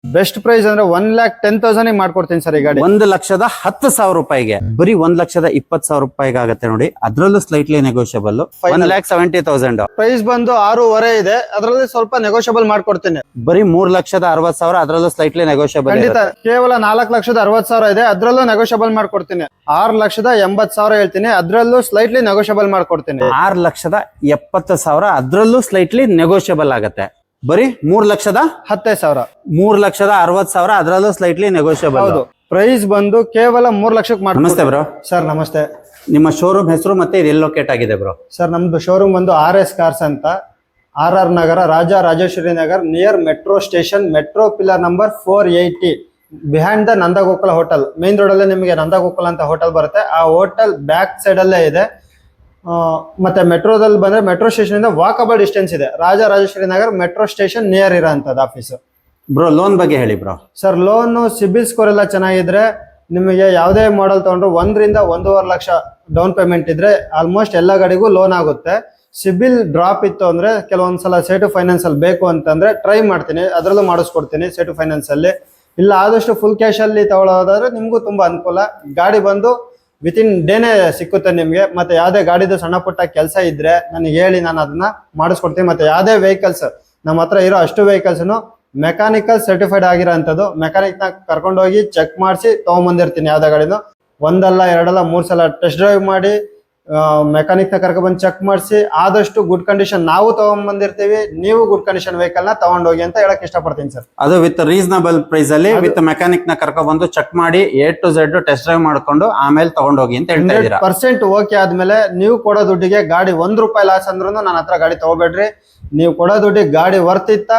Best price ಅಂದ್ರೆ 1,10,000 ಮಾಡ್ಕೊಡ್ತೀನಿ sir ಈ ಗಾಡಿ. 1,10,000 ರೂಪಾಯಿಗೆ ಬರೀ 1,20,000 ರೂಪಾಯಿಗೆ ಆಗುತ್ತೆ ನೋಡಿ. ಅದ್ರಲ್ಲೂ ಸ್ಲೈಟ್ಲಿ ನೆಗೋಷಿಯಬಲ್. 1,70,000 ಪ್ರೈಸ್ ಬಂದು 6.5 ಇದೆ, ಅದರಲ್ಲಿ ಸ್ವಲ್ಪ ನೆಗೋಷಿಯಬಲ್ ಮಾಡ್ಕೊಡ್ತೀನಿ. ಬರೀ 3,60,000 ಅದ್ರಲ್ಲೂ ಸ್ಲೈಟ್ಲಿ ನೆಗೋಷಿಯಬಲ್. ಖಂಡಿತ ಕೇವಲ 4,60,000 ಇದೆ, ಅದ್ರಲ್ಲೂ ನೆಗೋಷಿಯಬಲ್ ಮಾಡ್ಕೊಡ್ತೀನಿ. 6,80,000 ಹೇಳ್ತೀನಿ, ಅದ್ರಲ್ಲೂ ಸ್ಲೈಟ್ಲಿ ನೆಗೋಷಿಯಬಲ್ ಮಾಡ್ಕೊಡ್ತೀನಿ. 6,70,000 ಅದ್ರಲ್ಲೂ ಸ್ಲೈಟ್ಲಿ ನೆಗೋಷಿಯಬಲ್ ಆಗತ್ತೆ. ಬರೀ 3,10,000. 3,60,000 ಅದ್ರಲ್ಲೂ ಸ್ಲೈಟ್ಲಿ ನೆಗೋಷಿಯಬಲ್. ಹೌದು, ಪ್ರೈಸ್ ಬಂದು ಕೇವಲ 3 ಲಕ್ಷಕ್ಕೆ ಮಾಡಿ. ನಮಸ್ತೆ ಬ್ರೋ. ಸರ್ ನಮಸ್ತೆ. ನಿಮ್ಮ ಶೋರೂಮ್ ಹೆಸರು ಮತ್ತೆ ಇದು ಎಲ್ಲಿ ಲೊಕೇಟ್ ಆಗಿದೆ ಬ್ರೋ? ಸರ್ ನಮ್ದು ಶೋರೂಮ್ ಬಂದು RS ಕಾರ್ಸ್ ಅಂತ, RR Nagar, Rajarajeshwari Nagar, near metro station, metro pillar number 480, behind the Nandagokula hotel. Main road ಅಲ್ಲೇ ನಿಮಗೆ ನಂದಗೋಕುಲ ಅಂತ ಹೋಟೆಲ್ ಬರುತ್ತೆ. ಆ ಹೋಟೆಲ್ ಬ್ಯಾಕ್ ಸೈಡ್ ಅಲ್ಲೇ ಇದೆ. ಮತ್ತೆ ಮೆಟ್ರೋದಲ್ಲಿ ಬಂದ್ರೆ ಮೆಟ್ರೋ ಸ್ಟೇಷನ್ ಇಂದ ವಾಕಬಲ್ ಡಿಸ್ಟೆನ್ಸ್ ಇದೆ. Rajarajeshwari Nagar metro station near ಇರೋಂಥದ್ದು ಆಫೀಸ್. ಬ್ರೋ ಲೋನ್ ಬಗ್ಗೆ ಹೇಳಿ bro. Sir loan CIBIL score ಎಲ್ಲ ಚೆನ್ನಾಗಿದ್ರೆ ನಿಮಗೆ ಯಾವುದೇ ಮಾಡೆಲ್ ತಗೊಂಡ್ರು 1 ರಿಂದ 1.5 ಲಕ್ಷ ಡೌನ್ ಪೇಮೆಂಟ್ ಇದ್ರೆ ಆಲ್ಮೋಸ್ಟ್ ಎಲ್ಲ ಗಾಡಿಗೂ ಲೋನ್ ಆಗುತ್ತೆ. ಸಿಬಿಲ್ ಡ್ರಾಪ್ ಇತ್ತು ಅಂದ್ರೆ ಕೆಲವೊಂದ್ಸಲ ಸೇಟು ಫೈನಾನ್ಸ್ ಅಲ್ಲಿ ಬೇಕು ಅಂತಂದ್ರೆ ಟ್ರೈ ಮಾಡ್ತೀನಿ, ಅದರಲ್ಲೂ ಮಾಡಿಸ್ಕೊಡ್ತೀನಿ ಸೇಟು ಫೈನಾನ್ಸ್ ಅಲ್ಲಿ. ಇಲ್ಲ ಆದಷ್ಟು ಫುಲ್ ಕ್ಯಾಶ್ ಅಲ್ಲಿ ತಗೊಳ್ಳೋದಾದ್ರೆ ನಿಮ್ಗೂ ತುಂಬಾ ಅನುಕೂಲ. ಗಾಡಿ ಬಂದು ವಿತಿನ್ ಡೇನೆ ಸಿಕ್ಕುತ್ತೆ ನಿಮ್ಗೆ. ಮತ್ತೆ ಯಾವ್ದೇ ಗಾಡಿದು ಸಣ್ಣ ಪುಟ್ಟ ಕೆಲಸ ಇದ್ರೆ ನನಗೆ ಹೇಳಿ, ನಾನು ಅದನ್ನ ಮಾಡಿಸ್ಕೊಡ್ತೀನಿ. ಮತ್ತೆ ಯಾವ್ದೇ ವೆಹಿಕಲ್ಸ್ ನಮ್ಮ ಹತ್ರ ಇರೋ ಅಷ್ಟು ವೆಹಿಕಲ್ಸ್ನು ಮೆಕ್ಯಾನಿಕಲ್ ಸರ್ಟಿಫೈಡ್ ಆಗಿರೋಂಥದ್ದು. ಮೆಕ್ಯಾನಿಕ್ ನ ಕರ್ಕೊಂಡೋಗಿ ಚೆಕ್ ಮಾಡಿಸಿ ತಗೊಂಬಂದಿರ್ತೀನಿ. ಯಾವ್ದೇ ಗಾಡಿನು 1 ಅಲ್ಲ 2 ಅಲ್ಲ 3 ಸಲ ಟೆಸ್ಟ್ ಡ್ರೈವ್ ಮಾಡಿ ಮೆಕ್ಯಾನಿಕ್ ನ ಕರ್ಕೊಂಡ್ಬಂದು ಚೆಕ್ ಮಾಡಿಸಿ ಆದಷ್ಟು ಗುಡ್ ಕಂಡೀಷನ್ ನಾವು ತಗೊಂಡ್ಬಂದಿರ್ತೀವಿ. ನೀವು ಗುಡ್ ಕಂಡೀಷನ್ ವೆಹಿಕಲ್ ನ ತಗೊಂಡೋಗಿ ಅಂತ ಹೇಳಕ್ ಇಷ್ಟಪಡ್ತೀನಿ ಸರ್. ಅದು ವಿತ್ ರೀಸನಬಲ್ ಪ್ರೈಸ್ ಅಲ್ಲಿ ವಿತ್ ಮೆಕ್ಯಾನಿಕ್ ನ ಕರ್ಕೊಂಡ್ಬಂದು ಚೆಕ್ ಮಾಡಿ A to Z test drive ಮಾಡ್ಕೊಂಡು ಆಮೇಲೆ ತಗೊಂಡೋಗಿ ಅಂತ ಹೇಳ್ತಾ ಇದ್ದೀರಾ. 100% ಓಕೆ ಆದ್ಮೇಲೆ ನೀವು ಕೊಡೋ ದುಡ್ಡಿಗೆ ಗಾಡಿ ₹1 ಲಾಸ್ ಅಂದ್ರೂ ನನ್ನ ಹತ್ರ ಗಾಡಿ ತಗೋಬೇಡ್ರಿ. ನೀವು ಕೊಡೋ ದುಡ್ಡಿಗೆ ಗಾಡಿ ವರ್ತ್ ಇತ್ತ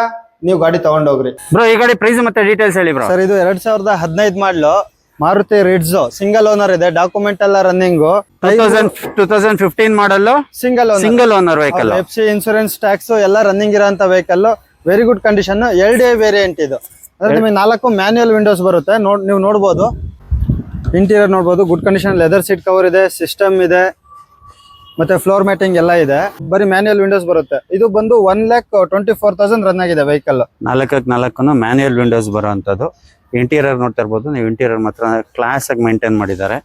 ನೀವು ಗಾಡಿ ತಗೊಂಡೋಗ್ರಿ. ಬ್ರೋ ಈ ಗಾಡಿ ಪ್ರೈಸ್ ಮತ್ತೆ ಡೀಟೇಲ್ಸ್ ಹೇಳಿ ಬ್ರೋ. ಸರ್ ಇದು 2015 model Maruti Ritz, single owner ಇದೆ, ಡಾಕ್ಯುಮೆಂಟ್ ಎಲ್ಲ running. 2015 model, single owner vehicle, FC insurance tax ಎಲ್ಲ ರನ್ನಿಂಗ್ ಇರೋಂತ vehicle. Very good condition. 2A variant ಇದು. ಅಂದ್ರೆ ನಿಮಗೆ 4 ಮ್ಯಾನ್ಯುಯಲ್ ವಿಂಡೋಸ್ ಬರುತ್ತೆ. ನೀವು ನೋಡ್ಬೋದು, ಇಂಟೀರಿಯರ್ ನೋಡ್ಬೋದು. Good condition leather seat cover ಇದೆ, ಸಿಸ್ಟಮ್ ಇದೆ, ಮತ್ತೆ ಫ್ಲೋರ್ ಮ್ಯಾಟಿಂಗ್ ಎಲ್ಲ ಇದೆ. ಬರೀ ಮ್ಯಾನ್ಯುಯಲ್ ವಿಂಡೋಸ್ ಬರುತ್ತೆ. ಇದು ಬಂದು 1,24,000 ರನ್ ಆಗಿದೆ ವೆಹಿಕಲ್. 4 ಮ್ಯಾನ್ಯುಯಲ್ ವಿಂಡೋಸ್ ಬರುವಂತದ್ದು. ಇಂಟೀರಿಯರ್ ನೋಡ್ತಾ ಇರ್ಬೋದು ನೀವು. ಇಂಟೀರಿಯರ್ ಮಾತ್ರ ಕ್ಲಾಸ್ ಆಗಿ ಮೇಂಟೈನ್ ಮಾಡಿದ್ದಾರೆ.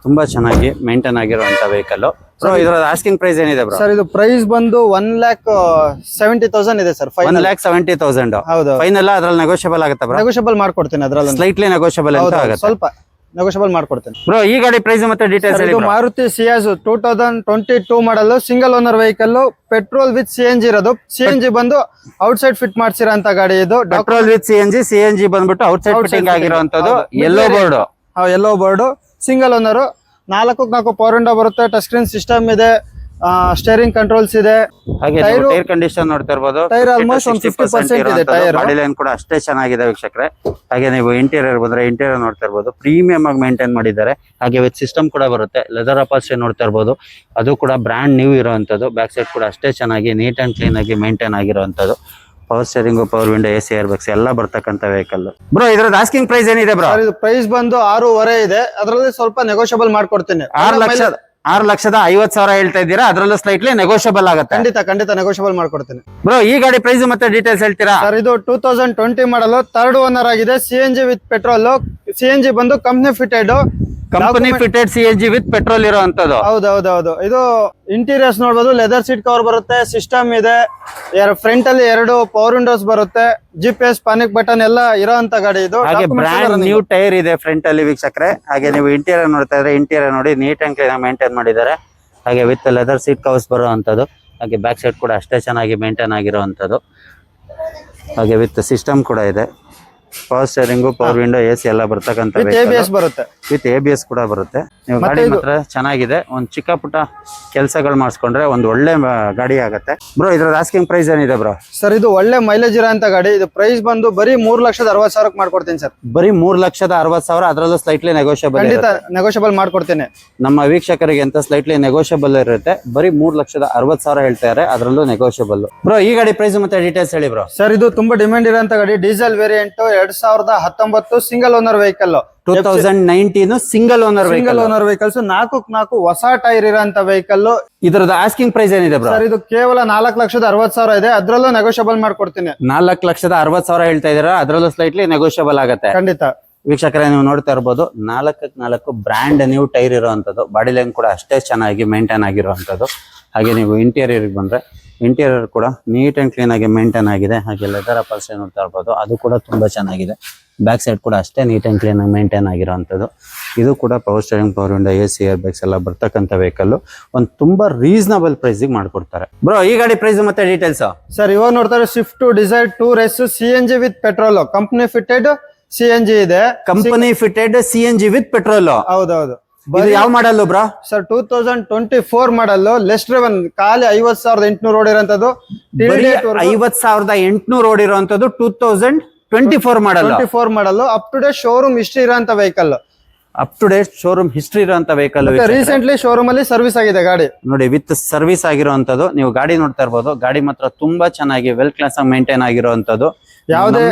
ತುಂಬಾ ಚೆನ್ನಾಗಿ ಮೇಂಟೈನ್ ಆಗಿರುವಂತ ವೆಹಿಕಲ್. ಸೊ ಇದರ ಆಸ್ಕಿಂಗ್ ಪ್ರೈಸ್ ಏನಿದೆ ಬ್ರೋ? ಸರ್ ಇದು ಪ್ರೈಸ್ ಬಂದು 1,70,000 ಇದೆ ಸರ್. 1,70,000. ಹೌದು. ಫೈನಲ್ ಅದ್ರಲ್ಲಿ ನೆಗೋಷಿಯಬಲ್ ಆಗುತ್ತೆ ಬ್ರೋ? ನೆಗೋಷಿಯಬಲ್ ಮಾಡ್ಕೊಡ್ತೀನಿ. ಅದ್ರಲ್ಲಿ ಸ್ಲೈಟ್ಲಿ ನೆಗೋಷಿಯಬಲ್ ಅಂತ ಆಗುತ್ತೆ. ಸ್ವಲ್ಪ ನೆಗೋಷಿಯಬಲ್ ಮಾಡ್ಕೊಡ್ತೀನಿ ಬ್ರೋ. ಈ ಗಾಡಿ ಪ್ರೈಸ್ ಮತ್ತೆ ಡೀಟೇಲ್ಸ್ ಹೇಳಿ. ಮಾರುತಿ ಸಿಯಾಜ್ 2022 ಮಾಡಲ್, single owner vehicle, petrol with CNG ಇರೋದು. CNG ಬಂದು ಔಟ್ ಸೈಡ್ ಫಿಟ್ ಮಾಡ್ಸಿರೋ ಅಂತ ಗಾಡಿ ಇದು. ಪೆಟ್ರೋಲ್ ವಿತ್ CNG ಬಂದ್ಬಿಟ್ಟು ಔಟ್ ಸೈಡ್ ಫಿಟ್ಟಿಂಗ್ ಆಗಿರುವಂತದ್ದು. Yellow board, single owner. 4 power window ಬರುತ್ತೆ, ಟಚ್ ಸ್ಕ್ರೀನ್ ಸಿಸ್ಟಮ್ ಇದೆ, ಸ್ಟೇರಿಂಗ್ ಕಂಟ್ರೋಲ್ಸ್ ಇದೆ. ಹಾಗೆ ಟೈರ್ ಕಂಡೀಷನ್ ನೋಡ್ತಾ ಇರಬಹುದು. ಟೈರ್ ಆಲ್ಮೋಸ್ಟ್ 50% ಇದೆ. ಟೈರ್ ಬಾಡಿ ಲೈನ್ ಕೂಡ ಅಷ್ಟೇ ಚೆನ್ನಾಗಿದೆ ವೀಕ್ಷಕರೇ. ಹಾಗೆ ನೀವು ಇಂಟೀರಿಯರ್ ಬಂದ್ರೆ ಇಂಟೀರಿಯರ್ ನೋಡ್ತಾ ಇರಬಹುದು. ಪ್ರೀಮಿಯಂ ಆಗಿ ಮೇಂಟೈನ್ ಮಾಡಿದ್ದಾರೆ. ಹಾಗೆ ವಿತ್ ಸಿಸ್ಟಮ್ ಕೂಡ ಬರುತ್ತೆ. ಲೆದರ್ ಅಪಾಲ್ಸ್ಟ್ರಿ ನೋಡ್ತಾ ಇರಬಹುದು. ಅದು ಕೂಡ ಬ್ರ್ಯಾಂಡ್ ನ್ಯೂ ಇರುವಂತದ್ದು. ಬ್ಯಾಕ್ ಸೈಡ್ ಕೂಡ ಅಷ್ಟೇ ಚೆನ್ನಾಗಿ ನೀಟ್ ಅಂಡ್ ಕ್ಲೀನ್ ಆಗಿ ಮೇಂಟೈನ್ ಆಗಿರುವಂತದ್ದು. Power steering, power window, AC air bags ಎಲ್ಲ ಬರ್ತಕ್ಕಂಥ ವೆಹಿಕಲ್. ಬ್ರೋ ಇದ್ರದ್ದು ಆಸ್ಕಿಂಗ್ ಪ್ರೈಸ್ ಏನಿದೆ ಬ್ರೋ? ಪ್ರೈಸ್ ಬಂದು 6.5 ಇದೆ, ಅದರಲ್ಲಿ ಸ್ವಲ್ಪ ನೆಗೋಷಿಯಬಲ್ ಮಾಡ್ಕೊಡ್ತೀನಿ. 6,50,000 ಹೇಳ್ತಾ ಇದ್ದೀರಾ, ಅದರಲ್ಲೂ ಸ್ಲೈಟ್ಲಿ ನೆಗೋಷಿಯಬಲ್ ಆಗುತ್ತೆ. ಖಂಡಿತ ನೆಗೋಷಿಯಬಲ್ ಮಾಡ್ಕೊಡ್ತೀನಿ. ಬ್ರೋ ಈ ಗಾಡಿ ಪ್ರೈಸ್ ಮತ್ತೆ ಡೀಟೇಲ್ಸ್ ಹೇಳ್ತೀರಾ? ಸರ್ ಇದು 2020 ಮಾಡಲ್, 3rd ಓನರ್ ಆಗಿದೆ. CNG with petrol. CNG ಬಂದು company fitted CNG with petrol ಇರುವಂತದ್ದು. ಹೌದು. ಇದು ಇಂಟೀರಿಯರ್ಸ್ ನೋಡಬಹುದು. ಲೆದರ್ ಸೀಟ್ ಕವರ್ ಬರುತ್ತೆ, ಸಿಸ್ಟಮ್ ಇದೆ, ಫ್ರಂಟ್ ಅಲ್ಲಿ 2 ಪವರ್ ವಿಂಡೋಸ್ ಬರುತ್ತೆ, GPS ಪಾನಿಕ್ ಬಟನ್ ಎಲ್ಲ ಇರೋಂತ ಗಾಡಿ ಇದು. ಹಾಗೆ ಬ್ರ್ಯಾಂಡ್ ನ್ಯೂ ಟೈರ್ ಇದೆ ಫ್ರಂಟ್ ಅಲ್ಲಿ ವೀಕ್ಷಕರೇ. ಹಾಗೆ ನೀವು ಇಂಟೀರಿಯರ್ ನೋಡ್ತಾ ಇದ್ರೆ ಇಂಟೀರಿಯರ್ ನೋಡಿ ನೀಟ್ ಅಂಡ್ ಕ್ಲೀನ್ ಮೇಂಟೈನ್ ಮಾಡಿದ್ದಾರೆ. ಹಾಗೆ ವಿತ್ ಲೆದರ್ ಸೀಟ್ ಕವರ್ಸ್ ಬರುವಂತದ್ದು. ಹಾಗೆ ಬ್ಯಾಕ್ ಸೈಡ್ ಕೂಡ ಅಷ್ಟೇ ಚೆನ್ನಾಗಿ ಮೇಂಟೈನ್ ಆಗಿರುವಂತದ್ದು. ಹಾಗೆ ವಿತ್ ಸಿಸ್ಟಮ್ ಕೂಡ ಇದೆ. Power steering, power window, AC ಎಲ್ಲ ಬರ್ತಕ್ಕಂಥ ABS ಬರುತ್ತೆ. ವಿತ್ ABS ಕೂಡ ಬರುತ್ತೆ. ನೀವು ಗಾಡಿ ಮಾತ್ರ ಚೆನ್ನಾಗಿದೆ. ಒಂದ್ ಚಿಕ್ಕ ಪುಟ್ಟ ಕೆಲಸಗಳು ಮಾಡಿಸ್ಕೊಂಡ್ರೆ ಒಂದು ಒಳ್ಳೆ ಗಾಡಿ ಆಗುತ್ತೆ. ಬ್ರೋ ಇದ್ರ ಆಸ್ಕಿಂಗ್ ಪ್ರೈಸ್ ಏನಿದೆ ಬ್ರೋ? ಸರ್ ಇದು ಒಳ್ಳೆ ಮೈಲೇಜ್ ಇರೋಂತ ಗಾಡಿ. ಇದು ಪ್ರೈಸ್ ಬಂದು ಬರೀ 3,60,000 ಮಾಡ್ಕೊಡ್ತೀನಿ ಸರ್. ಬರೀ 3,60,000. ಅದರಲ್ಲೂ ಸ್ಲೈಟ್ಲಿ ನೆಗೋಷಿಯಬಲ್. ಖಂಡಿತ ನೆಗೋಷಿಯಬಲ್ ಮಾಡ್ಕೊಡ್ತೀನಿ. ನಮ್ಮ ವೀಕ್ಷಕರಿಗೆ ಅಂತ ಸ್ಲೈಟ್ಲಿ ನೆಗೋಷಿಯಬಲ್ ಇರುತ್ತೆ. ಬರೀ 3,60,000 ಹೇಳ್ತಾರೆ, ಅದರಲ್ಲೂ ನೆಗೋಷಿಯಬಲ್. ಬ್ರೋ ಈ ಗಾಡಿ ಪ್ರೈಸ್ ಮತ್ತೆ ಡೀಟೇಲ್ಸ್ ಹೇಳಿ ಬ್ರೋ. ಸರ್ ಇದು ತುಂಬಾ ಡಿಮ್ಯಾಂಡ್ ಇರೋಂತ ಗಾಡಿ, diesel variant, 2019 single owner vehicle. 2019 single owner vehicles 4 ಹೊಸ ಟೈರ್ ಇರೋಂತ ವೆಹಿಕಲ್. ಇದ್ರದ್ದು ಆಸ್ಕಿಂಗ್ ಪ್ರೈಸ್ ಏನಿದೆ ಬ್ರೋ? ಸರ್ ಇದು ಕೇವಲ 4,60,000 ಇದೆ, ಅದ್ರಲ್ಲೂ ನೆಗೋಷಿಯಬಲ್ ಮಾಡ್ಕೊಡ್ತೀನಿ. 4,60,000 ಹೇಳ್ತಾ ಇದೀರಾ, ಅದ್ರಲ್ಲೂ ಸ್ಲೈಟ್ಲಿ ನೆಗೋಷಿಯಬಲ್ ಆಗುತ್ತೆ. ಖಂಡಿತ ವೀಕ್ಷಕರೇ, ನೀವು ನೋಡ್ತಾ ಇರ್ಬೋದು 4x4 ಬ್ರ್ಯಾಂಡ್ ನ್ಯೂ ಟೈರ್ ಇರುವಂತದ್ದು. ಬಾಡಿ ಲೈನ್ ಕೂಡ ಅಷ್ಟೇ ಚೆನ್ನಾಗಿ ಮೇಂಟೈನ್ ಆಗಿರುವಂತದ್ದು. ಹಾಗೆ ನೀವು ಇಂಟೀರಿಯರ್ ಬಂದ್ರೆ ಇಂಟೀರಿಯರ್ ಕೂಡ ನೀಟ್ ಅಂಡ್ ಕ್ಲೀನ್ ಆಗಿ ಮೇಂಟೈನ್ ಆಗಿದೆ. ಹಾಗೆ ಲೆದರ್ ಅಪಾಲ್ಸ್ಟ್ರಿ ನೋಡ್ತಾ ಇರ್ಬೋದು, ಅದು ಕೂಡ ತುಂಬಾ ಚೆನ್ನಾಗಿದೆ. ಬ್ಯಾಕ್ ಸೈಡ್ ಕೂಡ ಅಷ್ಟೇ ನೀಟ್ ಅಂಡ್ ಕ್ಲೀನ್ ಆಗಿ ಮೇಂಟೈನ್ ಆಗಿರುವಂತದ್ದು. ಇದು ಕೂಡ power steering, power window, AC, air bags ಎಲ್ಲ ಬರ್ತಕ್ಕಂಥ ವೆಹಿಕಲ್ ಒಂದು ತುಂಬಾ ರೀಸನಬಲ್ ಪ್ರೈಸ್ ಮಾಡ್ಕೊಡ್ತಾರೆ. ಬ್ರೋ, ಈ ಗಾಡಿ ಪ್ರೈಸ್ ಮತ್ತೆ ಡೀಟೇಲ್ಸ್? ಸರ್ ಇವಾಗ ನೋಡ್ತಾರೆ Swift Dzire 2RS CNG with petrol, company fitted CNG ಇದೆ. Company fitted CNG with petrol. ಹೌದೌದು. ಇದು ಯಾವ model bro? Sir 2024 model, less driven, ಖಾಲಿ 50,800 ಓಡಿರೋಂಥದ್ದು. 50,800 ಓಡಿರುವಂತದ್ದು 2024 model. Up to date showroom history ಇರೋಂತ vehicle. Up to date showroom history ಇರುವಂತ vehicle. Recently showroom ಅಲ್ಲಿ ಸರ್ವಿಸ್ ಆಗಿದೆ ಗಾಡಿ. ನೋಡಿ, ವಿತ್ ಸರ್ವಿಸ್ ಆಗಿರುವಂತದ್ದು. ನೀವು ಗಾಡಿ ನೋಡ್ತಾ ಇರ್ಬೋದು, ಗಾಡಿ ಮಾತ್ರ ತುಂಬಾ ಚೆನ್ನಾಗಿ ವೆಲ್ ಕ್ಲಾಸ್ ಆಗಿ ಮೇಂಟೈನ್ ಆಗಿರುವಂತದ್ದು. ಯಾವುದೇ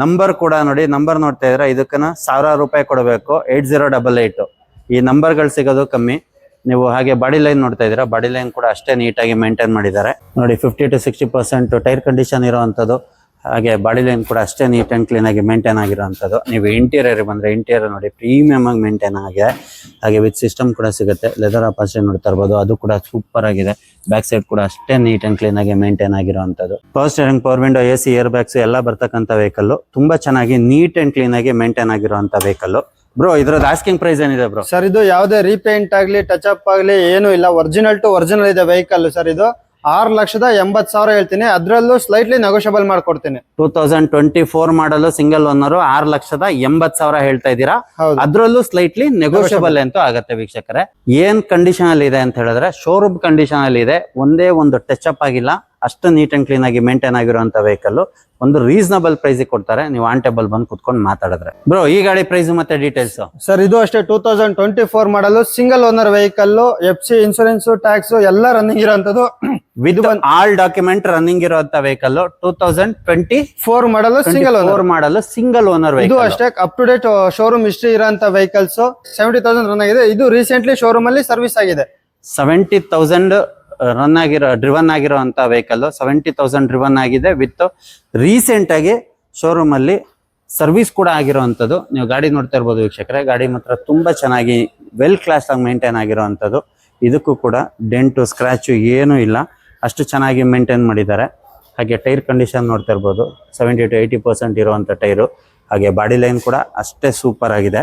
ನಂಬರ್ ಕೂಡ ನೋಡಿ, ನಂಬರ್ ನೋಡ್ತಾ ಇದ್ರೆ ಇದಕ್ಕನ 1,000 ರೂಪಾಯಿ ಕೊಡಬೇಕು. 8088 ಈ ನಂಬರ್ ಗಳು ಸಿಗೋದು ಕಮ್ಮಿ. ನೀವು ಹಾಗೆ ಬಾಡಿ ಲೈನ್ ನೋಡ್ತಾ ಇದ್ದೀರಾ, ಬಾಡಿ ಲೈನ್ ಕೂಡ ಅಷ್ಟೇ ನೀಟಾಗಿ ಮೇಂಟೈನ್ ಮಾಡಿದ್ದಾರೆ. ನೋಡಿ, 50 to 60% ಟೈರ್ ಕಂಡೀಷನ್ ಇರುವಂತದ್ದು. ಹಾಗೆ ಬಾಡಿ ಲೈನ್ ಕೂಡ ಅಷ್ಟೇ ನೀಟ್ ಅಂಡ್ ಕ್ಲೀನ್ ಆಗಿ ಮೇಂಟೈನ್ ಆಗಿರುವಂತದ್ದು. ನೀವು ಇಂಟೀರಿಯರ್ ಬಂದ್ರೆ ಇಂಟೀರಿಯರ್ ನೋಡಿ ಪ್ರೀಮಿಯಂ ಆಗಿ ಮೇಂಟೈನ್ ಆಗಿದೆ. ಹಾಗೆ ವಿತ್ ಸಿಸ್ಟಮ್ ಕೂಡ ಸಿಗುತ್ತೆ. ಲೆದರ್ ಅಪಾಲ್ಸ್ಟ್ರಿ ನೋಡ್ತಾ ಇರ್ಬೋದು, ಅದು ಕೂಡ ಸೂಪರ್ ಆಗಿದೆ. ಬ್ಯಾಕ್ ಸೈಡ್ ಕೂಡ ಅಷ್ಟೇ ನೀಟ್ ಅಂಡ್ ಕ್ಲೀನ್ ಆಗಿ ಮೇಂಟೈನ್ ಆಗಿರುವಂತದ್ದು. Power steering, power window, AC, air bags ಎಲ್ಲ ಬರ್ತಕ್ಕಂಥ ವೆಹಿಕಲ್. ತುಂಬಾ ಚೆನ್ನಾಗಿ ನೀಟ್ ಅಂಡ್ ಕ್ಲೀನ್ ಆಗಿ ಮೇಂಟೈನ್ ಆಗಿರುವಂತ ವೆಹಿಕಲ್. ಬ್ರೋ, ಇದ್ರದ್ದು ಆಸ್ಕಿಂಗ್ ಪ್ರೈಸ್ ಏನಿದೆ ಬ್ರೋ? ಸರ್ ಇದು ಯಾವುದೇ ರೀಪೇಂಟ್ ಆಗ್ಲಿ ಟಚ್ ಅಪ್ ಆಗ್ಲಿ ಏನು ಇಲ್ಲ, ಒರಿಜಿನಲ್ ಟು ಒರಿಜಿನಲ್ ಇದೆ ವೆಹಿಕಲ್. ಸರ್ ಇದು 6,80,000 ಹೇಳ್ತೀನಿ, ಅದ್ರಲ್ಲೂ ಸ್ಲೈಟ್ಲಿ ನೆಗೋಷಿಯಬಲ್ ಮಾಡ್ಕೊಡ್ತೀನಿ. 2024 ಮಾಡಲು ಸಿಂಗಲ್ ಓನರ್ 6,80,000 ಹೇಳ್ತಾ ಇದ್ದೀರಾ. ಹೌದು. ಅದ್ರಲ್ಲೂ ಸ್ಲೈಟ್ಲಿ ನೆಗೋಷಿಯಬಲ್ ಅಂತೂ ಆಗತ್ತೆ. ವೀಕ್ಷಕರೇ, ಏನ್ ಕಂಡೀಷನ್ ಅಲ್ಲಿ ಇದೆ ಅಂತ ಹೇಳಿದ್ರೆ ಶೋರೂಮ್ ಕಂಡೀಷನ್ ಅಲ್ಲಿ ಇದೆ. ಒಂದೇ ಒಂದು ಟಚ್ ಅಪ್ ಆಗಿಲ್ಲ, ಅಷ್ಟು ನೀಟ್ ಅಂಡ್ ಕ್ಲೀನ್ ಆಗಿ ಮೇಂಟೈನ್ ಆಗಿರುವಂತ ವೆಹಿಕಲ್. ಒಂದು ರೀಸನಬಲ್ ಪ್ರೈಸ್ ಕೊಡ್ತಾರೆ, ನೀವು ಆನ್ ಟೇಬಲ್ ಬಂದು ಕುತ್ಕೊಂಡು ಮಾತಾಡಿದ್ರೆ. ಬ್ರೋ, ಈ ಗಾಡಿ ಪ್ರೈಸ್ ಮತ್ತೆ ಡೀಟೇಲ್ಸ್? ಸರ್ ಇದು ಅಷ್ಟೇ 2024 model single owner vehicle. FC, insurance, tax ಎಲ್ಲ ರನ್ನಿಂಗ್ ಇರೋಂಥದ್ದು. ವಿತ್ ಆಲ್ ಡಾಕ್ಯುಮೆಂಟ್ ರನ್ನಿಂಗ್ ಇರುವಂತ ವೆಹಿಕಲ್. 2024 ಮಾಡಲು ಸಿಂಗಲ್ ಓನರ್ ಇದು ಅಷ್ಟೇ up to date showroom history ಇರೋಂತ ವೆಹಿಕಲ್ಸ್. 70,000 ರನ್ ಆಗಿದೆ. ಇದು ರೀಸೆಂಟ್ಲಿ ಶೋರೂಮ್ ಅಲ್ಲಿ ಸರ್ವಿಸ್ ಆಗಿದೆ. 70,000 ಡ್ರಿವನ್ ಆಗಿರುವಂತ ವೆಹಿಕಲ್. 70,000 ಡ್ರಿವನ್ ಆಗಿದೆ. ವಿತ್ ರೀಸೆಂಟ್ ಆಗಿ ಶೋರೂಮ್ ಅಲ್ಲಿ ಸರ್ವಿಸ್ ಕೂಡ ಆಗಿರುವಂತದ್ದು. ನೀವು ಗಾಡಿ ನೋಡ್ತಾ ಇರ್ಬೋದು ವೀಕ್ಷಕರೇ, ಗಾಡಿ ಮಾತ್ರ ತುಂಬಾ ಚೆನ್ನಾಗಿ ವೆಲ್ ಕ್ಲಾಸ್ ಆಗಿ ಮೇಂಟೈನ್ ಆಗಿರುವಂತದ್ದು. ಇದಕ್ಕೂ ಕೂಡ ಡೆಂಟು, ಸ್ಕ್ರಾಚ್ ಏನೂ ಇಲ್ಲ, ಅಷ್ಟು ಚೆನ್ನಾಗಿ ಮೇಂಟೈನ್ ಮಾಡಿದ್ದಾರೆ. ಹಾಗೆ ಟೈರ್ ಕಂಡೀಷನ್ ನೋಡ್ತಾ ಇರ್ಬೋದು, 70 to 80% ಇರುವಂತ ಟೈರು. ಹಾಗೆ ಬಾಡಿ ಲೈನ್ ಕೂಡ ಅಷ್ಟೇ ಸೂಪರ್ ಆಗಿದೆ.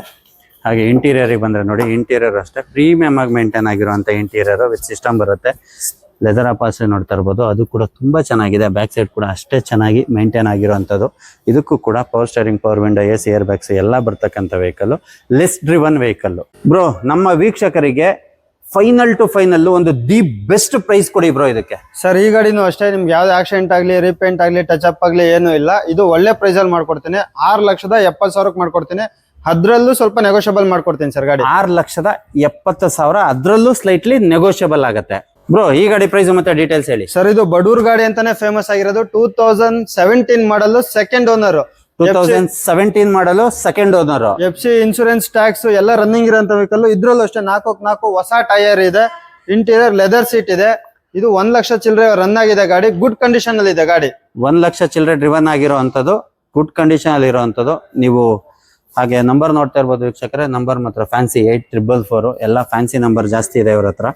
ಹಾಗೆ ಇಂಟೀರಿಯರ್ ಬಂದ್ರೆ ನೋಡಿ, ಇಂಟೀರಿಯರ್ ಅಷ್ಟೇ ಪ್ರೀಮಿಯಂ ಆಗಿ ಮೇಂಟೈನ್ ಆಗಿರುವಂತ ಇಂಟೀರಿಯರ್ ವಿತ್ ಸಿಸ್ಟಮ್ ಬರುತ್ತೆ. ಲೆದರ್ ಅಪಾಲ್ಸ್ಟ್ರಿ ನೋಡ್ತಾ ಇರ್ಬೋದು, ಅದು ಕೂಡ ತುಂಬಾ ಚೆನ್ನಾಗಿದೆ. ಬ್ಯಾಕ್ ಸೈಡ್ ಕೂಡ ಅಷ್ಟೇ ಚೆನ್ನಾಗಿ ಮೇಂಟೈನ್ ಆಗಿರುವಂತದ್ದು. ಇದಕ್ಕೂ ಕೂಡ power steering, power window, AC, air bags ಎಲ್ಲ ಬರ್ತಕ್ಕಂಥ vehicle. Less driven vehicle. Bro, ನಮ್ಮ ವೀಕ್ಷಕರಿಗೆ ಫೈನಲ್ ಟು ಫೈನಲ್ ಒಂದು ದಿ ಬೆಸ್ಟ್ ಪ್ರೈಸ್ ಕೊಡಿ ಬ್ರೋ ಇದಕ್ಕೆ. ಸರ್ ಈ ಗಾಡಿನೂ ಅಷ್ಟೇ, ನಿಮ್ಗೆ ಯಾವ್ದು ಆಕ್ಸಿಡೆಂಟ್ ಆಗ್ಲಿ, ರೀಪೇಂಟ್ ಆಗ್ಲಿ, ಟಚ್ ಅಪ್ ಆಗ್ಲಿ ಏನೂ ಇಲ್ಲ. ಇದು ಒಳ್ಳೆ ಪ್ರೈಸ್ ಅಲ್ಲಿ ಮಾಡ್ಕೊಡ್ತೀನಿ. 6,70,000 ಮಾಡ್ಕೊಡ್ತೀನಿ. ಅದ್ರಲ್ಲೂ ಸ್ವಲ್ಪ ನೆಗೋಷಿಯಬಲ್ ಮಾಡ್ಕೊಡ್ತೀನಿ ಸರ್ ಗಾಡಿ. 6,70,000 ಅದ್ರಲ್ಲೂ ಸ್ಲೈಟ್ಲಿ ನೆಗೋಷಿಯಬಲ್ ಆಗುತ್ತೆ. ಬ್ರೋ, ಈ ಗಾಡಿ ಪ್ರೈಸ್ ಮತ್ತೆ ಡೀಟೇಲ್ಸ್ ಹೇಳಿ. ಸರ್ ಇದು ಬಡೂರ್ ಗಾಡಿ ಅಂತಾನೆ ಫೇಮಸ್ ಆಗಿರೋದು. 2017 ಮಾಡಲ್, ಸೆಕೆಂಡ್ ಓನರ್. 2017 ಮಾಡಲು second owner. FC, insurance, tax ಎಲ್ಲ ರನ್ನಿಂಗ್ ಇರೋಂತ ವೆಹಿಕಲ್. ಇದ್ರಲ್ಲೂ ಅಷ್ಟೇ 4x4 ಹೊಸ ಟೈರ್ ಇದೆ. ಇಂಟೀರಿಯರ್ ಲೆದರ್ ಸೀಟ್ ಇದೆ. ಇದು 1 ಲಕ್ಷ ಚಿಲ್ಲರೆ ರನ್ ಆಗಿದೆ ಗಾಡಿ. ಗುಡ್ ಕಂಡೀಷನ್ ಅಲ್ಲಿ ಇದೆ ಗಾಡಿ. 1 ಲಕ್ಷ ಚಿಲ್ಲರೆ ಡ್ರಿವನ್ ಆಗಿರುವಂತದ್ದು, ಗುಡ್ ಕಂಡೀಷನ್ ಅಲ್ಲಿ ಇರುವಂತದ್ದು. ನೀವು ಹಾಗೆ ನಂಬರ್ ನೋಡ್ತಾ ಇರ್ಬೋದು ವೀಕ್ಷಕರೇ, ನಂಬರ್ ಮಾತ್ರ ಫ್ಯಾನ್ಸಿ 8444 ಎಲ್ಲ ಫ್ಯಾನ್ಸಿ ನಂಬರ್ ಜಾಸ್ತಿ ಇದೆ ಇವ್ರ ಹತ್ರ.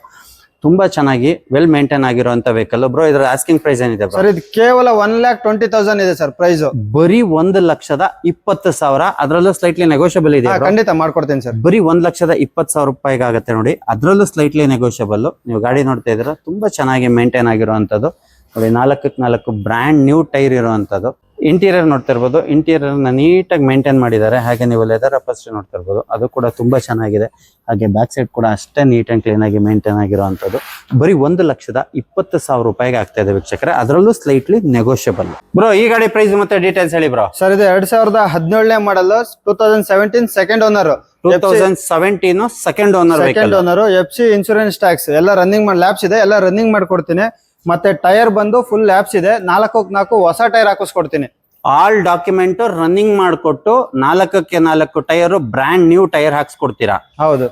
ತುಂಬಾ ಚೆನ್ನಾಗಿ ವೆಲ್ ಮೇಂಟೈನ್ ಆಗಿರುವಂತ ವೆಹಿಕಲ್. ಬ್ರೋ, ಇದರ ಆಸ್ಕಿಂಗ್ ಪ್ರೈಸ್ ಏನಿದೆ? ಸರ್ ಇದು ಕೇವಲ 1,20,000 ಇದೆ ಸರ್ ಪ್ರೈಸ್. ಬರೀ 1,20,000. ಅದರಲ್ಲೂ ಸ್ಲೈಟ್ಲಿ ನೆಗೋಷಿಯಬಲ್ ಇದೆ. ಖಂಡಿತ ಮಾಡ್ಕೊಡ್ತೀನಿ ಸರ್. ಬರೀ 1,20,000 ರೂಪಾಯಿಗೆ ಆಗುತ್ತೆ ನೋಡಿ. ಅದರಲ್ಲೂ ಸ್ಲೈಟ್ಲಿ ನೆಗೋಷಿಯಬಲ್. ನೀವು ಗಾಡಿ ನೋಡ್ತಾ ಇದ್ದೀರಾ, ತುಂಬಾ ಚೆನ್ನಾಗಿ ಮೇಂಟೈನ್ ಆಗಿರುವಂತದ್ದು. ನೋಡಿ, 4x4 ಬ್ರ್ಯಾಂಡ್ ನ್ಯೂ ಟೈರ್ ಇರುವಂತದ್ದು. ಇಂಟೀರಿಯರ್ ನೋಡ್ತಾ ಇರ್ಬೋದು, ಇಂಟೀರಿಯರ್ ನ ನೀಟಾಗಿ ಮೇಂಟೈನ್ ಮಾಡಿದ್ದಾರೆ. ಹಾಗೆ ನೀವು ಲೆದರ್ ಅಪಾಲ್ಸ್ಟ್ರಿ ನೋಡ್ತಾ ಇರ್ಬೋದು, ಅದು ಕೂಡ ತುಂಬಾ ಚೆನ್ನಾಗಿದೆ. ಹಾಗೆ ಬ್ಯಾಕ್ ಸೈಡ್ ಕೂಡ ಅಷ್ಟೇ ನೀಟ್ ಅಂಡ್ ಕ್ಲೀನ್ ಆಗಿ ಮೇಂಟೈನ್ ಆಗಿರುವಂತದ್ದು. ಬರೀ 1,20,000 ರೂಪಾಯಿಗೆ ಆಗ್ತಾ ಇದೆ ವೀಕ್ಷಕರೇ, ಅದರಲ್ಲೂ ಸ್ಲೈಟ್ಲಿ ನೆಗೋಷಿಯಬಲ್. ಬ್ರೋ, ಈ ಗಾಡಿ ಪ್ರೈಸ್ ಮತ್ತೆ ಡೀಟೇಲ್ಸ್ ಹೇಳಿ ಬ್ರೋ. ಸರ್ ಇದು 2017 ಮಾಡಲ್, 2017 second owner. 2017 second owner. FC, insurance, tax ಎಲ್ಲ ರನ್ನಿಂಗ್ ಲ್ಯಾಬ್ಸ್ ಇದೆ, ಎಲ್ಲ ರನ್ನಿಂಗ್ ಮಾಡ್ಕೊಡ್ತೀನಿ. ಮತ್ತೆ ಟೈರ್ ಬಂದು ಫುಲ್ ಲ್ಯಾಬ್ಸ್ ಇದೆ. 4x4 ಹೊಸ ಟೈರ್ ಹಾಕಿಸ್ಕೊಡ್ತೀನಿ. ಆಲ್ ಡಾಕ್ಯುಮೆಂಟ್ ರನ್ನಿಂಗ್ ಮಾಡಿಕೊಟ್ಟು 4ಕ್ಕೆ 4 ಟೈರ್ ಬ್ರ್ಯಾಂಡ್ ನ್ಯೂ ಟೈರ್ ಹಾಕ್ಸ್ಕೊಡ್ತೀರಾ. ಹೌದು.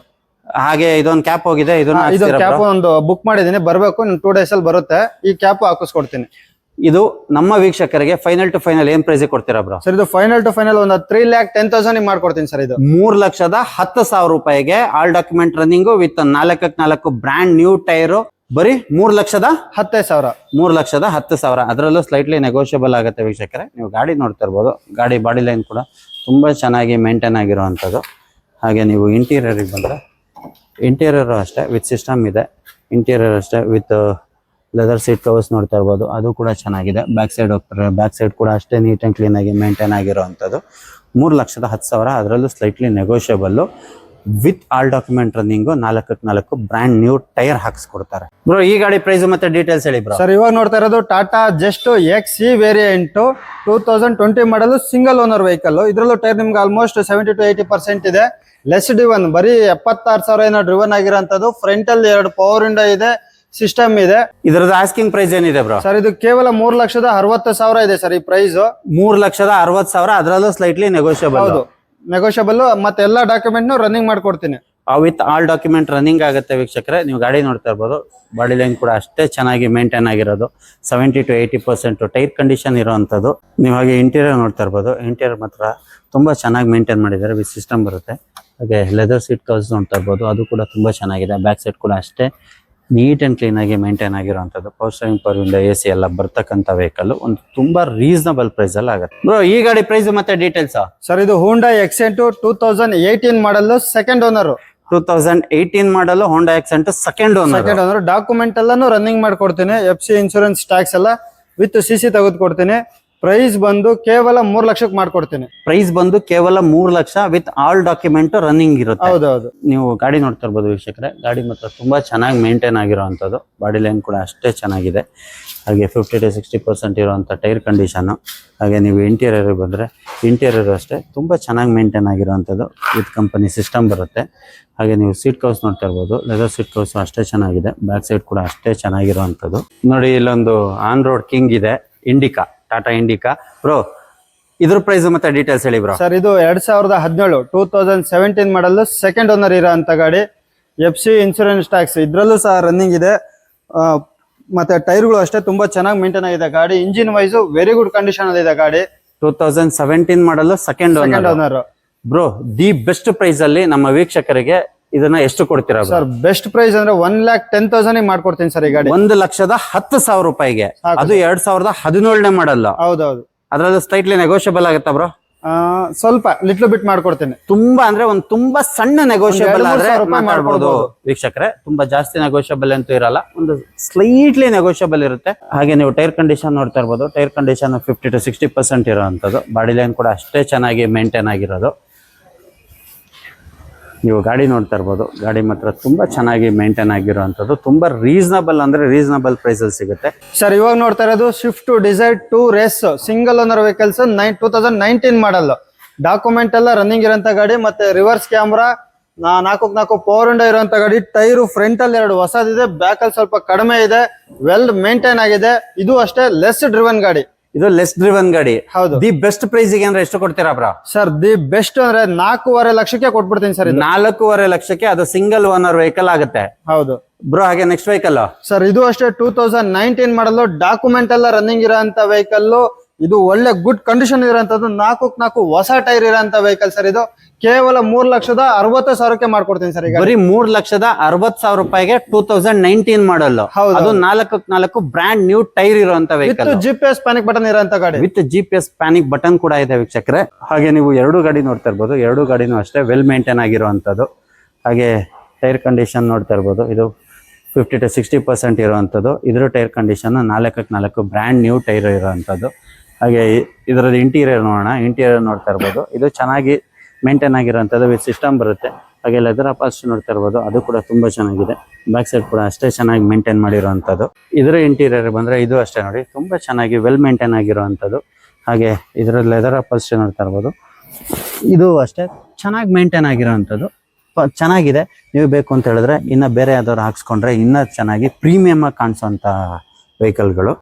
ಹಾಗೆ ಇದೊಂದು ಕ್ಯಾಪ್ ಹೋಗಿದೆ, ಇದು ಕ್ಯಾಪ್ ಒಂದು ಬುಕ್ ಮಾಡಿದೀನಿ, ಬರ್ಬೇಕು, 2 days ಅಲ್ಲಿ ಬರುತ್ತೆ. ಈ ಕ್ಯಾಪ್ ಹಾಕಿಸ್ಕೊಡ್ತೀನಿ. ಇದು ನಮ್ಮ ವೀಕ್ಷಕರಿಗೆ ಫೈನಲ್ ಟು ಫೈನಲ್ ಏನ್ ಪ್ರೈಸ್ ಕೊಡ್ತೀರಾ ಬ್ರೋ? ಸರ್ ಇದು ಫೈನಲ್ ಟು ಫೈನಲ್ ಒಂದು 3,10,000 ಮಾಡ್ಕೊಡ್ತೀನಿ ಸರ್. ಇದು 3,10,000 ರೂಪಾಯಿಗೆ ಆಲ್ ಡಾಕ್ಯುಮೆಂಟ್ ರನ್ನಿಂಗ್ ವಿತ್ 4ಕ್ಕೆ 4 ಬ್ರ್ಯಾಂಡ್ ನ್ಯೂ ಟೈರ್ ಬರೀ 3,10,000. 3,10,000. ಅದರಲ್ಲೂ ಸ್ಲೈಟ್ಲಿ ನೆಗೋಷಿಯಬಲ್ ಆಗುತ್ತೆ ವೀಕ್ಷಕರೇ. ನೀವು ಗಾಡಿ ನೋಡ್ತಾ ಇರ್ಬೋದು, ಗಾಡಿ ಬಾಡಿ ಲೈನ್ ಕೂಡ ತುಂಬಾ ಚೆನ್ನಾಗಿ ಮೇಂಟೈನ್ ಆಗಿರುವಂತದ್ದು. ಹಾಗೆ ನೀವು ಇಂಟೀರಿಯರ್ ಬಂದ್ರೆ ಇಂಟೀರಿಯರ್ ಅಷ್ಟೇ ವಿತ್ ಸಿಸ್ಟಮ್ ಇದೆ. ಇಂಟೀರಿಯರ್ ಅಷ್ಟೇ ವಿತ್ ಲೆದರ್ ಸೀಟ್ ಕವರ್ಸ್ ನೋಡ್ತಾ ಇರ್ಬೋದು, ಅದು ಕೂಡ ಚೆನ್ನಾಗಿದೆ. ಬ್ಯಾಕ್ ಸೈಡ್ ಹೋಗ್ತಾರೆ, ಬ್ಯಾಕ್ ಸೈಡ್ ಕೂಡ ಅಷ್ಟೇ ನೀಟ್ ಅಂಡ್ ಕ್ಲೀನ್ ಆಗಿ ಮೇಂಟೈನ್ ಆಗಿರುವಂಥದ್ದು. 3,10,000. ಅದರಲ್ಲೂ slightly negotiable with all document running 4ಕ್ಕೆ 4 ಬ್ರ್ಯಾಂಡ್ ನ್ಯೂ ಟೈರ್ ಹಾಕ್ಸ್ಕೊಡ್ತಾರೆ. ಬ್ರೋ ಈ ಗಾಡಿ ಪ್ರೈಸ್ ಮತ್ತೆ ಡೀಟೇಲ್ಸ್ ಹೇಳಿ ಬ್ರೋ. ಸರ್ ಇವಾಗ ನೋಡ್ತಾ ಇರೋದು ಟಾಟಾ ಜಸ್ಟ್ XE ವೇರಿಯಂಟ್ 2020 ಮಾಡಲು ಸಿಂಗಲ್ ಓನರ್ ವೆಹಿಕಲ್. ಇದರಲ್ಲೂ ಟೈರ್ ನಿಮ್ಗೆ ಆಲ್ಮೋಸ್ಟ್ 70 to 80% ಇದೆ. ಲೆಸ್ ಡ್ರಿವನ್, ಬರೀ 76,000 ಏನೋ ಡ್ರಿವನ್ ಆಗಿರೋಂಥದ್ದು. ಫ್ರಂಟ್ ಅಲ್ಲಿ 2 ಪವರ್ ವಿಂಡೋ ಇದೆ, ಸಿಸ್ಟಮ್ ಇದೆ. ಇದರದ್ದು ಆಸ್ಕಿಂಗ್ ಪ್ರೈಸ್ ಏನಿದೆ ಬ್ರೋ? ಸರ್ ಇದು ಕೇವಲ 3,60,000 ಇದೆ ಸರ್ ಈ ಪ್ರೈಸ್. 3,60,000. ಅದರಲ್ಲೂ ಸ್ಲೈಟ್ಲಿ ನೆಗೋಷಿಯಬಲ್. ಹೌದು, ನೆಗೋಷಿಯಬಲ್. ಮತ್ತೆ ಎಲ್ಲಾ ಡಾಕ್ಯುಮೆಂಟ್ ರನ್ನಿಂಗ್ ಮಾಡ್ಕೊಡ್ತೀನಿ. ವಿತ್ ಆಲ್ ಡಾಕ್ಯುಮೆಂಟ್ ರನ್ನಿಂಗ್ ಆಗುತ್ತೆ ವೀಕ್ಷಕರೇ. ನೀವು ಗಾಡಿ ನೋಡ್ತಾ ಇರ್ಬೋದು, ಬಾಡಿ ಲೈನ್ ಕೂಡ ಅಷ್ಟೇ ಚೆನ್ನಾಗಿ ಮೇಂಟೈನ್ ಆಗಿರೋದು. 70 to 80% ಟೈರ್ ಕಂಡೀಷನ್ ಇರುವಂತದ್ದು. ನೀವು ಹಾಗೆ ಇಂಟೀರಿಯರ್ ನೋಡ್ತಾ ಇರ್ಬೋದು, ಇಂಟೀರಿಯರ್ ಮಾತ್ರ ತುಂಬಾ ಚೆನ್ನಾಗಿ ಮೇಂಟೈನ್ ಮಾಡಿದ್ದಾರೆ. ವಿತ್ ಸಿಸ್ಟಮ್ ಬರುತ್ತೆ. ಹಾಗೆ ಲೆದರ್ ಸೀಟ್ ಕವರ್ಸ್ ನೋಡ್ತಾ ಇರ್ಬೋದು, ಅದು ಕೂಡ ತುಂಬಾ ಚೆನ್ನಾಗಿದೆ. ಬ್ಯಾಕ್ ಸೈಡ್ ಕೂಡ ಅಷ್ಟೇ ನೀಟ್ ಅಂಡ್ ಕ್ಲೀನ್ ಆಗಿ ಮೇಂಟೈನ್ ಆಗಿರುವಂತದ್ದು. Power steering, power window, AC ಎಲ್ಲ ಬರ್ತಕ್ಕಂಥ ವೆಹಿಕಲ್ ಒಂದು ತುಂಬಾ ರೀಸನಬಲ್ ಪ್ರೈಸ್ ಅಲ್ಲಿ ಆಗುತ್ತೆ. ಬ್ರೋ ಈ ಗಾಡಿ ಪ್ರೈಸ್ ಮತ್ತೆ ಡೀಟೇಲ್ಸ್? ಸರ್ ಇದು ಹೋಂಡಾ ಎಕ್ಸೆಂಟ್ 2018 ಮಾಡಲ್, ಸೆಕೆಂಡ್ ಓನರ್. 2018 ಮಾಡಲ್ ಹೋಂಡಾ ಎಕ್ಸೆಂಟ್ ಸೆಕೆಂಡ್ ಓನರ್. ಡಾಕ್ಯುಮೆಂಟ್ ಎಲ್ಲಾನು ರನ್ನಿಂಗ್ ಮಾಡ್ಕೊಡ್ತೀನಿ. FC ಇನ್ಶೂರೆನ್ಸ್, ಟ್ಯಾಕ್ಸ್ ಎಲ್ಲ ವಿತ್ CC ತೆಗೆದುಕೊಡ್ತೀನಿ. ಪ್ರೈಸ್ ಬಂದು ಕೇವಲ 3 ಲಕ್ಷಕ್ಕೆ ಮಾಡ್ಕೊಡ್ತೀನಿ. ಪ್ರೈಸ್ ಬಂದು ಕೇವಲ 3 lakh with all document running ಇರುತ್ತೆ. ಹೌದೌದು. ನೀವು ಗಾಡಿ ನೋಡ್ತಾ ಇರ್ಬೋದು ವೀಕ್ಷಕರೇ, ಗಾಡಿ ಮಾತ್ರ ತುಂಬಾ ಚೆನ್ನಾಗಿ ಮೇಂಟೈನ್ ಆಗಿರುವಂತದ್ದು. ಬಾಡಿ ಲೈನ್ ಕೂಡ ಅಷ್ಟೇ ಚೆನ್ನಾಗಿದೆ. ಹಾಗೆ 50 to 60% ಇರುವಂತ ಟೈರ್ ಕಂಡೀಷನ್. ಹಾಗೆ ನೀವು ಇಂಟೀರಿಯರ್ ಬಂದ್ರೆ ಇಂಟೀರಿಯರ್ ಅಷ್ಟೇ ತುಂಬಾ ಚೆನ್ನಾಗಿ ಮೇಂಟೈನ್ ಆಗಿರುವಂತದ್ದು. ವಿತ್ ಕಂಪನಿ ಸಿಸ್ಟಮ್ ಬರುತ್ತೆ. ಹಾಗೆ ನೀವು ಸೀಟ್ ಕವರ್ಸ್ ನೋಡ್ತಾ ಇರ್ಬೋದು, ಲೆದರ್ ಸೀಟ್ ಕವರ್ಸ್ ಅಷ್ಟೇ ಚೆನ್ನಾಗಿದೆ. ಬ್ಯಾಕ್ ಸೈಡ್ ಕೂಡ ಅಷ್ಟೇ ಚೆನ್ನಾಗಿರುವಂತದ್ದು. ನೋಡಿ ಇಲ್ಲೊಂದು ಆನ್ ರೋಡ್ ಕಿಂಗ್ ಇದೆ, ಇಂಡಿಕಾ, ಟಾಟಾ ಇಂಡಿಕಾ. ಬ್ರೋ ಇದ್ರ ಪ್ರೈಸ್ ಮತ್ತೆ ಡೀಟೇಲ್ಸ್ ಹೇಳಿ ಬ್ರೋ. ಸರ್ ಇದು 2017 2017 ಮಾಡಲ್, ಸೆಕೆಂಡ್ ಓನರ್ ಇರೋಂತ ಗಾಡಿ. FC ಇನ್ಶೂರೆನ್ಸ್, ಟ್ಯಾಕ್ಸ್ ಇದ್ರಲ್ಲೂ ಸಹ ರನ್ನಿಂಗ್ ಇದೆ. ಮತ್ತೆ ಟೈರ್ಗಳು ಅಷ್ಟೇ ತುಂಬಾ ಚೆನ್ನಾಗಿ ಮೇಂಟೈನ್ ಆಗಿದೆ ಗಾಡಿ. Engine wise very good condition ಅಲ್ಲಿ ಇದೆ ಗಾಡಿ. 2017 model, second owner. Bro the best price ಅಲ್ಲಿ ನಮ್ಮ ವೀಕ್ಷಕರಿಗೆ ಇದನ್ನ ಎಷ್ಟು ಕೊಡ್ತೀರಾ ಸರ್? ಬೆಸ್ಟ್ ಪ್ರೈಸ್ ಅಂದ್ರೆ 1,10,000 ಮಾಡ್ಕೊಡ್ತೀನಿ ಸರ್ ಈ ಗಾಡಿ. 1,10,000 ರೂಪಾಯಿಗೆ. ಅದು 2017 ಮಾಡಲ್ಲ. ಹೌದೌದು. ಅದ್ರಲ್ಲಿ ಸ್ಲೈಟ್ಲಿ ನೆಗೋಷಿಯಬಲ್ ಆಗುತ್ತಾ ಬ್ರೋ? ಸ್ವಲ್ಪ ಲಿಟ್ಲ್ ಬಿಟ್ ಮಾಡ್ಕೊಡ್ತೀನಿ. ತುಂಬಾ ಅಂದ್ರೆ ಒಂದು ತುಂಬಾ ಸಣ್ಣ ನೆಗೋಷಿಯಬಲ್ ಆದ್ರೆ ಮಾಡ್ಕೊಡ್ಬೋದು ವೀಕ್ಷಕರೇ. ತುಂಬಾ ಜಾಸ್ತಿ ನೆಗೋಷಿಯಬಲ್ ಅಂತೂ ಇರಲ್ಲ, ಒಂದು ಸ್ಲೈಟ್ಲಿ ನೆಗೋಷಿಯಬಲ್ ಇರುತ್ತೆ. ಹಾಗೆ ನೀವು ಟೈರ್ ಕಂಡೀಷನ್ ನೋಡ್ತಾ ಇರ್ಬೋದು, ಟೈರ್ ಕಂಡೀಷನ್ 50 to 60% ಇರೋಂಥದ್ದು. ಬಾಡಿ ಲೈನ್ ಕೂಡ ಅಷ್ಟೇ ಚೆನ್ನಾಗಿ ಮೇಂಟೈನ್ ಆಗಿರೋದು. ನೀವು ಗಾಡಿ ನೋಡ್ತಾ ಇರ್ಬೋದು, ಗಾಡಿ ಮಾತ್ರ ತುಂಬಾ ಚೆನ್ನಾಗಿ ಮೇಂಟೈನ್ ಆಗಿರುವಂತದ್ದು. ತುಂಬಾ ರೀಸನಬಲ್ ಅಂದ್ರೆ ರೀಸನಬಲ್ ಪ್ರೈಸ್ ಅಲ್ಲಿ ಸಿಗುತ್ತೆ. ಸರ್ ಇವಾಗ ನೋಡ್ತಾ ಇರೋದು ಸ್ವಿಫ್ಟ್ ಡಿಸೈರ್ 2 ರೇಸ್ single owner vehicles, 2019 model. Document ಎಲ್ಲ ರನ್ನಿಂಗ್ ಇರೋಂತ ಗಾಡಿ. ಮತ್ತೆ reverse camera, 4x4 power window ಇರುವಂತ ಗಾಡಿ. ಟೈರು ಫ್ರಂಟ್ ಅಲ್ಲಿ 2 ಹೊಸದಿದೆ, ಬ್ಯಾಕ್ ಅಲ್ಲಿ ಸ್ವಲ್ಪ ಕಡಿಮೆ ಇದೆ. ವೆಲ್ ಮೇಂಟೈನ್ ಆಗಿದೆ. ಇದು ಅಷ್ಟೇ ಲೆಸ್ ಡ್ರಿವನ್ ಗಾಡಿ. ಇದು ಲೆಸ್ ಡ್ರಿವನ್ ಗಾಡಿ. ಹೌದು. ದಿ ಬೆಸ್ಟ್ ಪ್ರೈಸ್ ಗೆ ಅಂದ್ರೆ ಎಷ್ಟು ಕೊಡ್ತೀರಾ ಬ್ರೋ? ಸರ್ ದಿ ಬೆಸ್ಟ್ ಅಂದ್ರೆ 4.5 ಲಕ್ಷಕ್ಕೆ ಕೊಟ್ಬಿಡ್ತೀನಿ ಸರ್. 4.5 ಲಕ್ಷಕ್ಕೆ ಅದು ಸಿಂಗಲ್ ಓನರ್ ವೆಹಿಕಲ್ ಆಗುತ್ತೆ. ಹೌದು ಬ್ರೋ. ಹಾಗೆ ನೆಕ್ಸ್ಟ್ ವೆಹಿಕಲ್ ಸರ್ ಇದು ಅಷ್ಟೇ 2019 ಮಾಡಲು, ಡಾಕ್ಯುಮೆಂಟ್ ಎಲ್ಲ ರನ್ನಿಂಗ್ ಇರೋಂತ ವೆಹಿಕಲ್. ಇದು ಒಳ್ಳೆ ಗುಡ್ ಕಂಡೀಷನ್ ಇರೋಂಥದ್ದು. 4x4 ಹೊಸ ಟೈರ್ ಇರೋಂತ ವೆಹಿಕಲ್ ಸರ್. ಇದು ಕೇವಲ 3,60,000 ಮಾಡ್ಕೊಡ್ತೀನಿ ಸರ್. ಈಗ ಬರೀ 3,60,000 ರೂಪಾಯಿಗೆ 2019 ಮಾಡಲ್. ಅದು 4x4 ಬ್ರ್ಯಾಂಡ್ ನ್ಯೂ ಟೈರ್ ಇರುವಂತ ವೆಹಿಕಲ್. GPS ಪ್ಯಾನಿಕ್ ಬಟನ್ ಇರೋಂತ ಗಾಡಿ. ವಿತ್ GPS ಪ್ಯಾನಿಕ್ ಬಟನ್ ಕೂಡ ಇದೆ ವೀಕ್ಷಕರೇ. ಹಾಗೆ ನೀವು 2 ಗಾಡಿ ನೋಡ್ತಾ ಇರ್ಬೋದು, 2 ಗಾಡಿನೂ ಅಷ್ಟೇ ವೆಲ್ ಮೇಂಟೈನ್ ಆಗಿರುವಂತದ್ದು. ಹಾಗೆ ಟೈರ್ ಕಂಡೀಷನ್ ನೋಡ್ತಾ ಇರ್ಬೋದು, ಇದು 50 to 60% ಇರುವಂತದ್ದು. ಇದ್ರ tyre condition 4x4 brand new tyre ಇರುವಂತದ್ದು. ಹಾಗೆ ಇದರಲ್ಲಿ ಇಂಟೀರಿಯರ್ ನೋಡೋಣ. ಇಂಟೀರಿಯರ್ ನೋಡ್ತಾ ಇರ್ಬೋದು, ಇದು ಚೆನ್ನಾಗಿ ಮೇಂಟೈನ್ ಆಗಿರೋಂಥದ್ದು. ವಿತ್ ಸಿಸ್ಟಮ್ ಬರುತ್ತೆ. ಹಾಗೆ ಲೆದರ್ ಅಪಾಲ್ಸ್ಟ್ರಿ ನೋಡ್ತಾ ಇರ್ಬೋದು, ಅದು ಕೂಡ ತುಂಬಾ ಚೆನ್ನಾಗಿದೆ. ಬ್ಯಾಕ್ ಸೈಡ್ ಕೂಡ ಅಷ್ಟೇ ಚೆನ್ನಾಗಿ ಮೇಂಟೈನ್ ಮಾಡಿರುವಂಥದ್ದು. ಇದರ ಇಂಟೀರಿಯರ್ ಬಂದ್ರೆ ಇದು ಅಷ್ಟೇ ನೋಡಿ, ತುಂಬಾ ಚೆನ್ನಾಗಿ ವೆಲ್ ಮೇಂಟೈನ್ ಆಗಿರುವಂಥದ್ದು. ಹಾಗೆ ಇದರ ಲೆದರ್ ಅಪಾಲ್ಸ್ಟ್ರಿ ನೋಡ್ತಾ ಇರ್ಬೋದು, ಇದು ಅಷ್ಟೇ ಚೆನ್ನಾಗಿ ಮೇಂಟೈನ್ ಆಗಿರುವಂಥದ್ದು. ಚೆನ್ನಾಗಿದೆ. ನೀವು ಬೇಕು ಅಂತ ಹೇಳಿದ್ರೆ ಇನ್ನ ಬೇರೆ ಯಾವ್ದಾದ್ರು ಹಾಕ್ಸ್ಕೊಂಡ್ರೆ ಇನ್ನ ಚೆನ್ನಾಗಿ ಪ್ರೀಮಿಯಮ್ ಆಗಿ ಕಾಣಿಸುವಂತ ವೆಹಿಕಲ್ಗಳು.